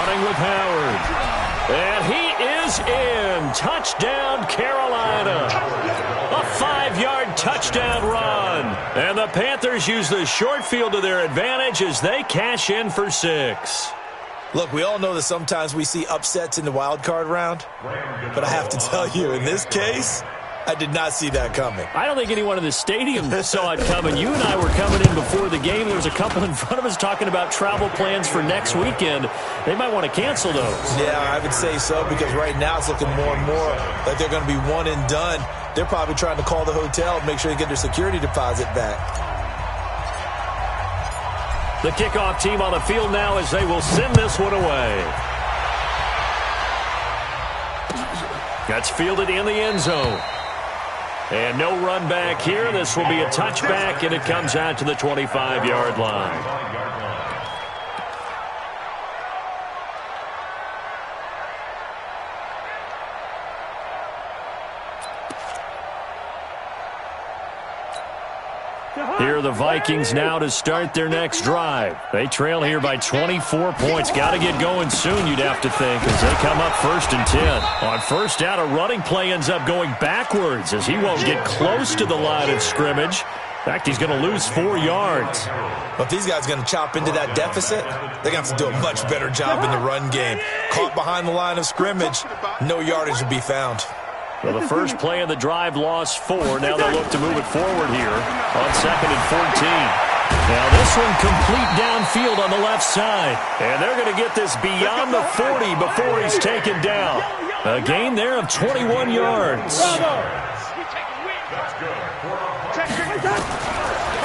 Running with Howard. And he is in. Touchdown, Carolina. A 5-yard touchdown run. And the Panthers use the short field to their advantage as they cash in for 6. Look, we all know that sometimes we see upsets in the wild card round. But I have to tell you, in this case, I did not see that coming. I don't think anyone in the stadium saw it coming. You and I were coming in before the game. There was a couple in front of us talking about travel plans for next weekend. They might want to cancel those. Yeah, I would say so, because right now it's looking more and more like they're going to be one and done. They're probably trying to call the hotel and make sure they get their security deposit back. The kickoff team on the field now as they will send this one away. That's fielded in the end zone. And no run back here. This will be a touchback, and it comes out to the 25-yard line. Here are the Vikings now to start their next drive. They trail here by 24 points. Got to get going soon, you'd have to think, as they come up 1st and 10. On first down, a running play ends up going backwards as he won't get close to the line of scrimmage. In fact, he's going to lose 4 yards. But if these guys are going to chop into that deficit, they're going to have to do a much better job in the run game. Caught behind the line of scrimmage, no yardage to be found. Well, the first play of the drive lost 4. Now they'll look to move it forward here on 2nd and 14. Now this one complete downfield on the left side. And they're going to get this beyond the 40 before he's taken down. A gain there of 21 yards.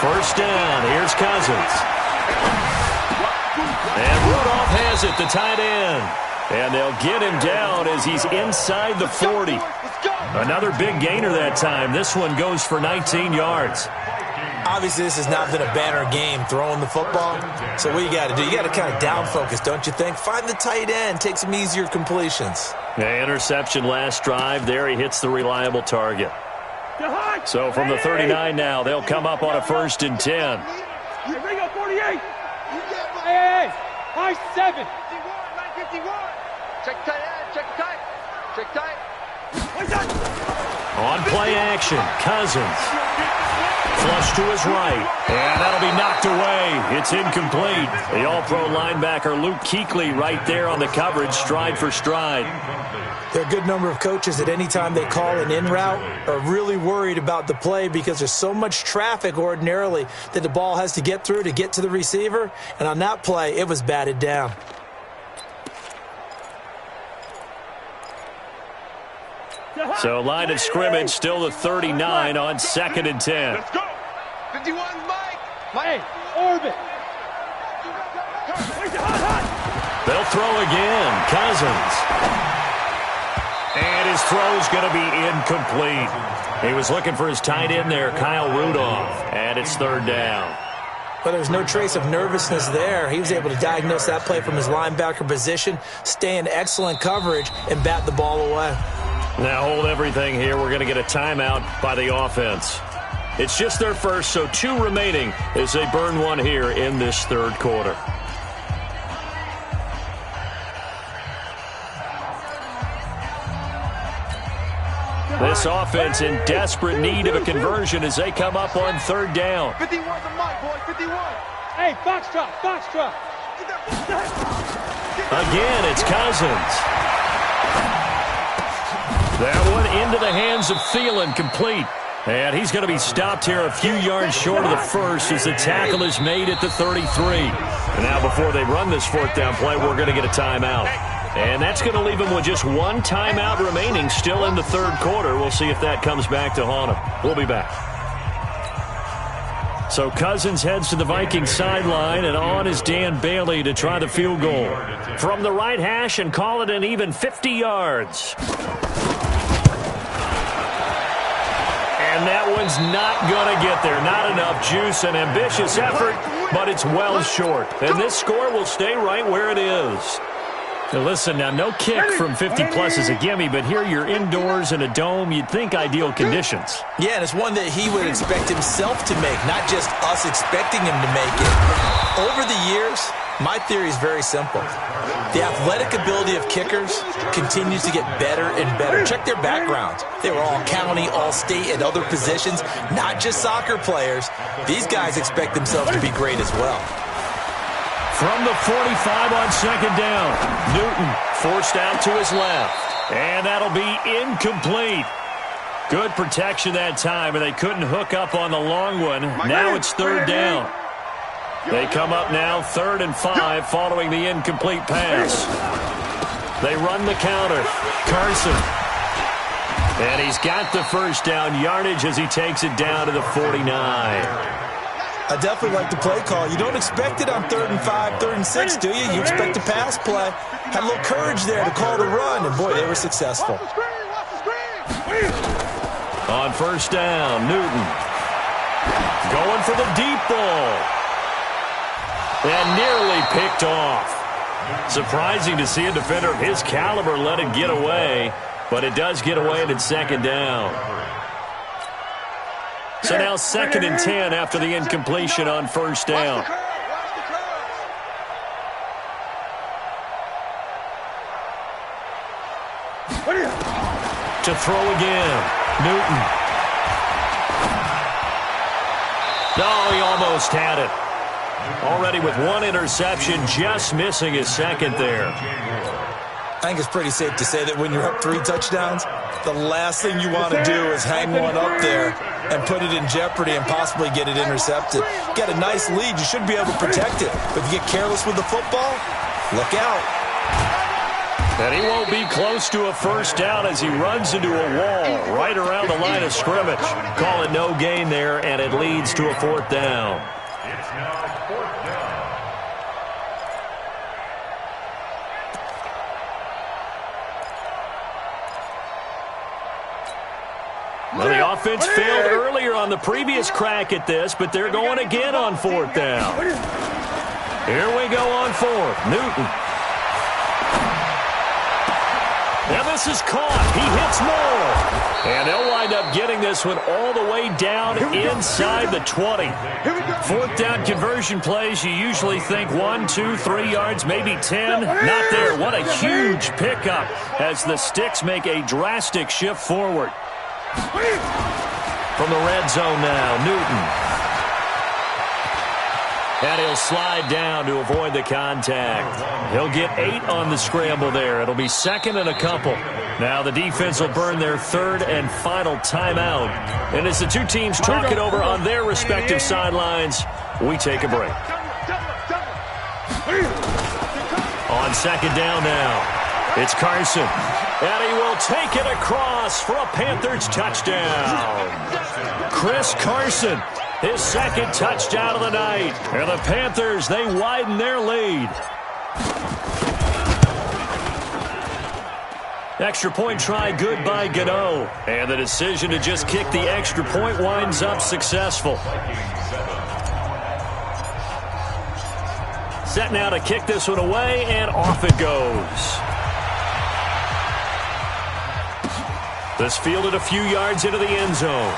First down. Here's Cousins. And Rudolph has it, the tight end. And they'll get him down as he's inside the 40. Another big gainer that time. This one goes for 19 yards. Obviously, this has not been a banner game throwing the football. So what you got to do, you got to kind of down focus, don't you think? Find the tight end, take some easier completions. Yeah, interception last drive. There he hits the reliable target. So from the 39 now, they'll come up on a 1st and 10. Here we go, 48. Hey, high 7. 951. Check tight end, check tight. Check tight. On play action, Cousins. Flush to his right. And that'll be knocked away. It's incomplete. The all-pro linebacker Luke Kuechly right there on the coverage, stride for stride. There are a good number of coaches that any time they call an in route are really worried about the play because there's so much traffic ordinarily that the ball has to get through to get to the receiver. And on that play, it was batted down. So line of scrimmage still the 39 on 2nd and 10. Let's go. 51, Mike. Hey, orbit. They'll throw again. Cousins. And his throw's going to be incomplete. He was looking for his tight end there, Kyle Rudolph. And it's 3rd down. But there's no trace of nervousness there. He was able to diagnose that play from his linebacker position, stay in excellent coverage, and bat the ball away. Now hold everything here. We're going to get a timeout by the offense. It's just their first, so 2 remaining as they burn one here in this 3rd quarter. This offense in desperate need of a conversion as they come up on 3rd down. 51's a Mike, boy, 51. Hey, foxtrot, foxtrot. Again, it's Cousins. That one into the hands of Thielen, complete. And he's going to be stopped here a few yards short of the first as the tackle is made at the 33. And now before they run this 4th down play, we're going to get a timeout. And that's going to leave them with just 1 timeout remaining still in the 3rd quarter. We'll see if that comes back to haunt them. We'll be back. So Cousins heads to the Vikings sideline, and on is Dan Bailey to try the field goal. From the right hash and call it an even 50 yards. And that one's not going to get there. Not enough juice, an ambitious effort, but it's well short. And this score will stay right where it is. Now listen, now no kick from 50-plus is a gimme, but here you're indoors in a dome. You'd think ideal conditions. Yeah, and it's one that he would expect himself to make, not just us expecting him to make it. Over the years, My theory is very simple. The athletic ability of kickers continues to get better and better. Check their backgrounds. They were all county, all state, and other positions, not just soccer players. These guys expect themselves to be great as well. From the 45 on second down, Newton forced out to his left. And that'll be incomplete. Good protection that time, and they couldn't hook up on the long one. Now it's third down. They come up now 3rd and 5 following the incomplete pass. They run the counter. Carson. And he's got the first down yardage as he takes it down to the 49. I definitely like the play call. You don't expect it on 3rd and 5, 3rd and 6, do you? You expect a pass play. Had a little courage there to call the run, and boy, they were successful. On first down, Newton. Going for the deep ball. And nearly picked off. Surprising to see a defender of his caliber let it get away, but it does get away and it's second down. So now 2nd and 10 after the incompletion on first down. To throw again, Newton. No, he almost had it. Already with one interception, just missing his second there. I think it's pretty safe to say that when you're up 3 touchdowns, the last thing you want to do is hang one up there and put it in jeopardy and possibly get it intercepted. Get a nice lead, you should be able to protect it. But if you get careless with the football, look out. And he won't be close to a first down as he runs into a wall right around the line of scrimmage. Call it no gain there, and it leads to a 4th down. It's now 4th down. Well, the offense failed earlier on the previous crack at this, but they're going again on 4th down. Here we go on 4th. Newton. Now this is caught. He hits more. And they'll wind up getting this one all the way down inside the 20. 4th down conversion plays, you usually think 1, 2, 3 yards, maybe 10. Not there. What a huge pickup as the Sticks make a drastic shift forward. From the red zone now, Newton. And he'll slide down to avoid the contact. He'll get 8 on the scramble there. It'll be 2nd and a couple. Now the defense will burn their 3rd and final timeout. And as the two teams talk it over on their respective sidelines, we take a break. On 2nd down now, it's Carson. And he will take it across for a Panthers touchdown. Chris Carson, his 2nd touchdown of the night. And the Panthers, they widen their lead. Extra point try good by Gano. And the decision to just kick the extra point winds up successful. Set now to kick this one away, and off it goes. This fielded a few yards into the end zone.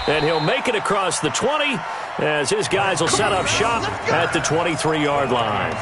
And he'll make it across the 20 as his guys will set up shop at the 23-yard line.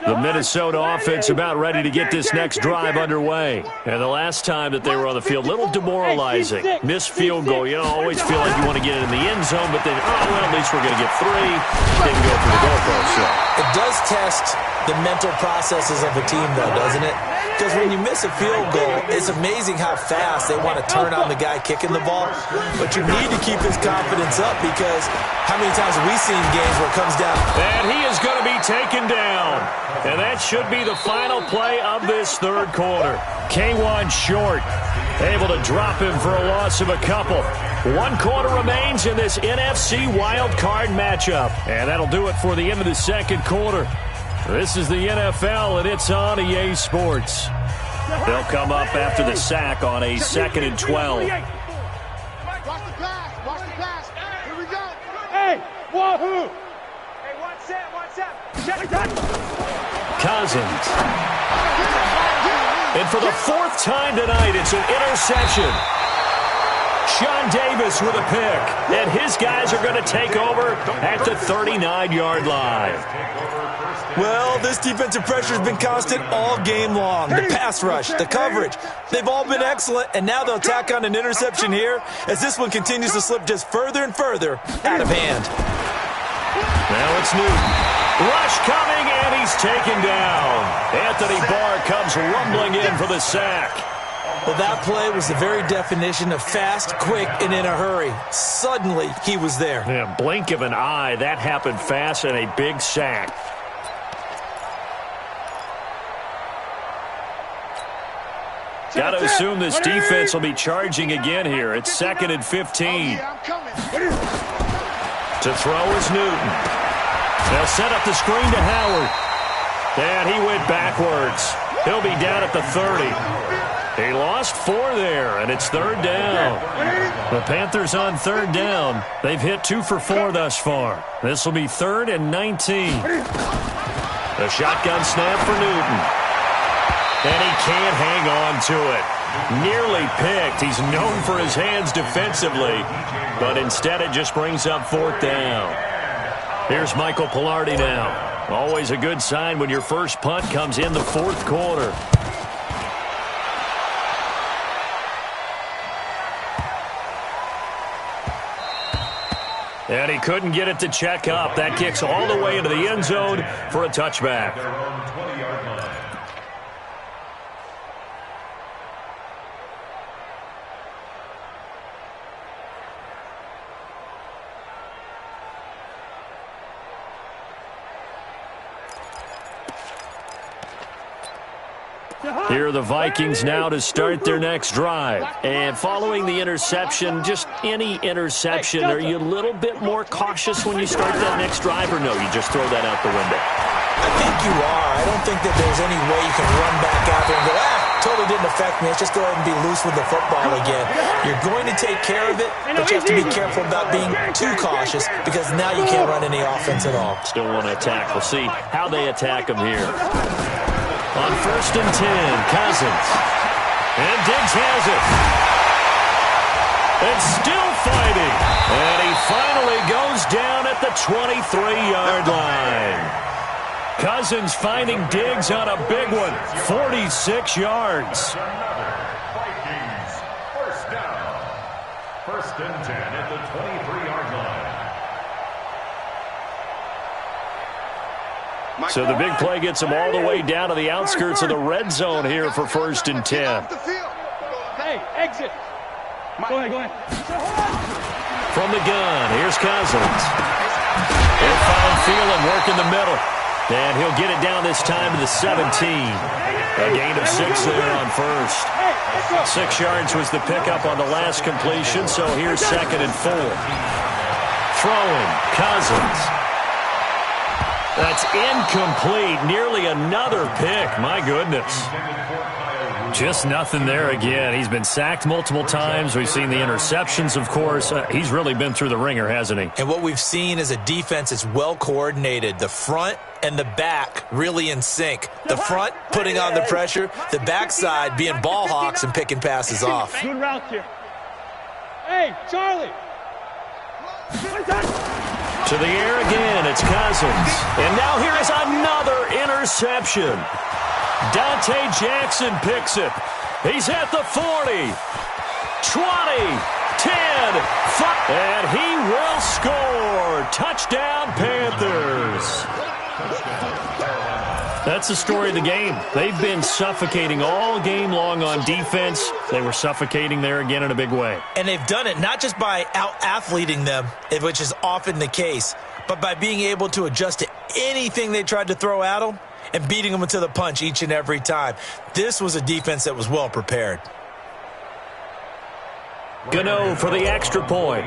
The Minnesota offense about ready to get this next drive underway. And the last time that they were on the field, a little demoralizing. Missed field goal. You always feel like you want to get it in the end zone, but then, well, at least we're going to get 3. Didn't go for the goalpost. So it does test the mental processes of a team, though, doesn't it? Because when you miss a field goal, it's amazing how fast they want to turn on the guy kicking the ball. But you need to keep his confidence up because how many times have we seen games where it comes down? And he is going to be taken down. And that should be the final play of this 3rd quarter. K1 short, able to drop him for a loss of a couple. 1 quarter remains in this NFC wild card matchup. And that'll do it for the end of the 2nd quarter. This is the NFL, and it's on EA Sports. They'll come up after the sack on a 2nd and 12. Watch the pass. Watch the pass. Here we go. Hey, wahoo. Hey, 1 Cousins. And for the fourth time tonight, it's an interception. Sean Davis with a pick. And his guys are going to take over at the 39-yard line. Well, this defensive pressure has been constant all game long. The pass rush, the coverage, they've all been excellent, and now they'll tack on an interception here as this one continues to slip just further and further out of hand. Now it's Newton. Rush coming, and he's taken down. Anthony Barr comes rumbling in for the sack. Well, that play was the very definition of fast, quick, and in a hurry. Suddenly, he was there. Yeah, blink of an eye, that happened fast, and a big sack. Got to assume this defense will be charging again here. It's 2nd and 15. To throw is Newton. They'll set up the screen to Howard. And he went backwards. He'll be down at the 30. He lost 4 there, and it's 3rd down. The Panthers on 3rd down. They've hit 2 for 4 thus far. This will be 3rd and 19. A shotgun snap for Newton. And he can't hang on to it. Nearly picked. He's known for his hands defensively, but instead it just brings up 4th down. Here's Michael Pilardi now. Always a good sign when your first punt comes in the 4th quarter. And he couldn't get it to check up. That kicks all the way into the end zone for a touchback. Here are the Vikings now to start their next drive. And following the interception, just any interception, are you a little bit more cautious when you start that next drive, or no, you just throw that out the window? I think you are. I don't think that there's any way you can run back out there and go, totally didn't affect me. Let's just go ahead and be loose with the football again. You're going to take care of it, but you have to be careful about being too cautious because now you can't run any offense at all. Still want to attack. We'll see how they attack them here. On 1st and 10, Cousins. And Diggs has it. And still fighting. And he finally goes down at the 23-yard line. Cousins finding Diggs on a big one. 46 yards. Vikings, 1st down. 1st and 10 at the 23-yard line. So the big play gets him all the way down to the outskirts of the red zone here for 1st and 10. Hey, exit. Go ahead. From the gun, here's Cousins. He'll find Thielen working the middle. And he'll get it down this time to the 17. A gain of 6 there on 1st. 6 yards was the pickup on the last completion, so here's 2nd and 4. Throwing, Cousins. That's incomplete. Nearly another pick. My goodness. Just nothing there again. He's been sacked multiple times. We've seen the interceptions, of course. He's really been through the ringer, hasn't he? And what we've seen is a defense that's well coordinated. The front and the back really in sync. The front putting on the pressure. The backside being ball hawks and picking passes off. Good route here. Hey, Charlie. To the air again, it's Cousins. And now here is another interception. Dante Jackson picks it. He's at the 40, 20, 10, 5, and he will score. Touchdown, Panthers. That's the story of the game. They've been suffocating all game long on defense. They were suffocating there again in a big way. And they've done it not just by out-athleting them, which is often the case, but by being able to adjust to anything they tried to throw at them and beating them to the punch each and every time. This was a defense that was well prepared. Gano for the extra point.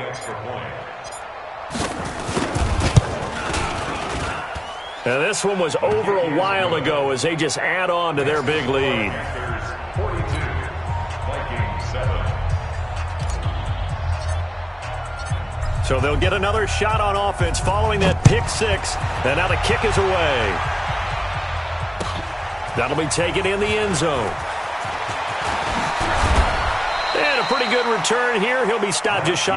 Now this one was over a while ago as they just add on to their big lead. 42, Vikings 7. So they'll get another shot on offense following that pick six. And now the kick is away. That'll be taken in the end zone. And a pretty good return here. He'll be stopped just shy.